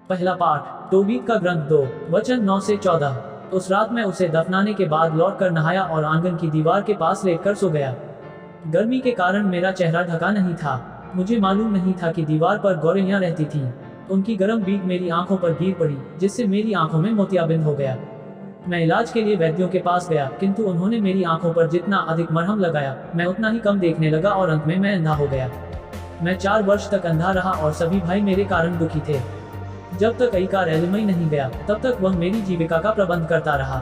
पहला पाठ तोबीत का ग्रंथ 2 वचन 9 से 14। उस रात मैं उसे दफनाने के बाद लौटकर नहाया और आंगन की दीवार के पास लेटकर सो गया। गर्मी के कारण मेरा चेहरा ढका नहीं था। मुझे मालूम नहीं था कि दीवार पर गोरियां रहती थीं। उनकी गर्म बीक मेरी आंखों पर गिर पड़ी, जिससे मेरी आंखों में मोतियाबिंद हो गया। मैं इलाज के लिए वैद्यों के पास गया, किंतु उन्होंने मेरी आंखों पर जितना अधिक मरहम लगाया, मैं उतना ही कम देखने लगा और अंत में मैं अंधा हो गया। मैं 4 वर्ष तक अंधा रहा और सभी भाई मेरे कारण दुखी थे। जब तक अईकार एलिमई नहीं गया, तब तक वह मेरी जीविका का प्रबंध करता रहा।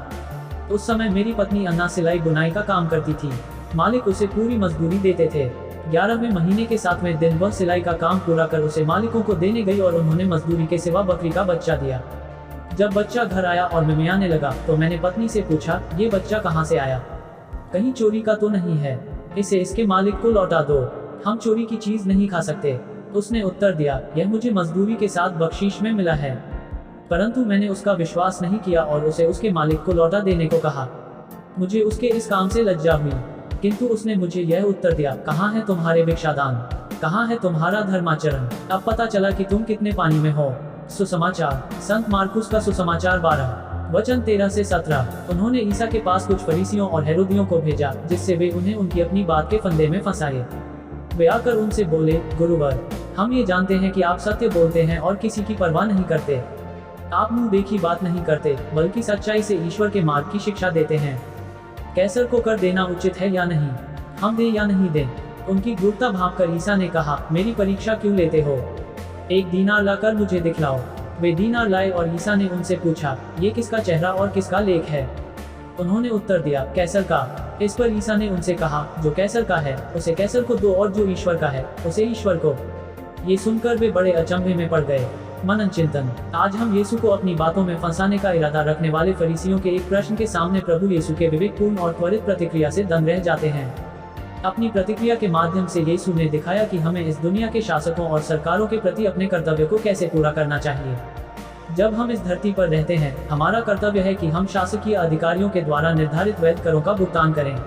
उस समय मेरी पत्नी अन्ना सिलाई बुनाई का काम करती थी। मालिक उसे पूरी मजदूरी देते थे। 11वें महीने के 7वें दिन वह सिलाई का काम पूरा कर उसे मालिकों को देने गई और उन्होंने मजदूरी के सिवा बकरी का बच्चा दिया। जब बच्चा घर आया और मिमियाने लगा, तो मैंने पत्नी से पूछा, ये बच्चा कहाँ से आया? कहीं चोरी का तो नहीं है? इसे इसके मालिक को लौटा दो, हम चोरी की चीज नहीं खा सकते। उसने उत्तर दिया, यह मुझे मजदूरी के साथ बख्शीश में मिला है। परंतु मैंने उसका विश्वास नहीं किया और उसे उसके मालिक को लौटा देने को कहा। मुझे उसके इस काम से लज्जा हुई, किंतु उसने मुझे यह उत्तर दिया, कहाँ है तुम्हारे भिक्षादान? कहाँ है तुम्हारा धर्माचरण? अब पता चला कि तुम कितने पानी में हो। सुसमाचार संत मार्कुस का सुसमाचार 12 वचन 13 से 17। उन्होंने ईसा के पास कुछ फरीसियों और हेरोदियों को भेजा, जिससे वे उन्हें उनकी अपनी बात के फंदे में फंसाए। वे आकर उनसे बोले, गुरुवर, हम ये जानते हैं कि आप सत्य बोलते हैं और किसी की परवाह नहीं करते। आप मुंह देखी बात नहीं करते, बल्कि सच्चाई से ईश्वर के मार्ग की शिक्षा देते हैं। कैसर को कर देना उचित है या नहीं? हम दें या नहीं दें? उनकी क्रूरता भांपकर ईसा ने कहा, मेरी परीक्षा क्यों लेते हो? 1 दीनार लाकर मुझे दिखलाओ। वे दीनार लाए और ईसा ने उनसे पूछा, ये किसका चेहरा और किसका लेख है? उन्होंने उत्तर दिया, कैसर का। इस पर ईसा ने उनसे कहा, जो कैसर का है उसे कैसर को दो और जो ईश्वर का है उसे ईश्वर को। ये सुनकर वे बड़े अचंभे में पड़ गए। मनन चिंतन। आज हम यीशु को अपनी बातों में फंसाने का इरादा रखने वाले फरीसियों के एक प्रश्न के सामने प्रभु यीशु के विवेकपूर्ण और त्वरित प्रतिक्रिया से दंग रह जाते हैं। अपनी प्रतिक्रिया के माध्यम से यीशु ने दिखाया कि हमें इस दुनिया के शासकों और सरकारों के प्रति अपने कर्तव्य को कैसे पूरा करना चाहिए। जब हम इस धरती पर रहते हैं, हमारा कर्तव्य है कि हम शासकीय अधिकारियों के द्वारा निर्धारित वैध करों का भुगतान करें।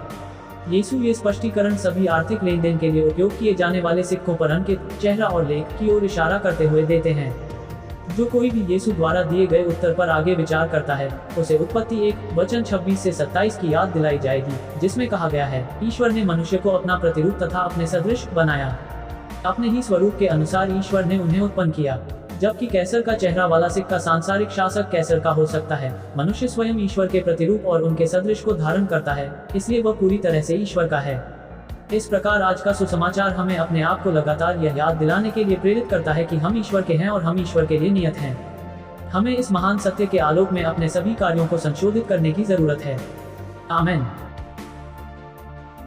यीशु ये स्पष्टीकरण सभी आर्थिक लेन देन के लिए उपयोग किए जाने वाले सिक्कों पर अंकित चेहरा और लेख की ओर इशारा करते हुए देते हैं। जो कोई भी यीशु द्वारा दिए गए उत्तर पर आगे विचार करता है, उसे उत्पत्ति 1 वचन 26 से 27 की याद दिलाई जाएगी, जिसमें कहा गया है, ईश्वर ने मनुष्य को अपना प्रतिरूप तथा अपने सदृश बनाया। अपने ही स्वरूप के अनुसार ईश्वर ने उन्हें उत्पन्न किया। जबकि कैसर का चेहरा वाला सिक्का सांसारिक शासक कैसर का हो सकता है, मनुष्य स्वयं ईश्वर के प्रतिरूप और उनके सदृश को धारण करता है, इसलिए वह पूरी तरह से ईश्वर का है। इस प्रकार आज का सुसमाचार हमें अपने आप को लगातार यह याद दिलाने के लिए प्रेरित करता है कि हम ईश्वर के हैं और हम ईश्वर के लिए नियत हैं। हमें इस महान सत्य के आलोक में अपने सभी कार्यों को संशोधित करने की जरूरत है। आमीन।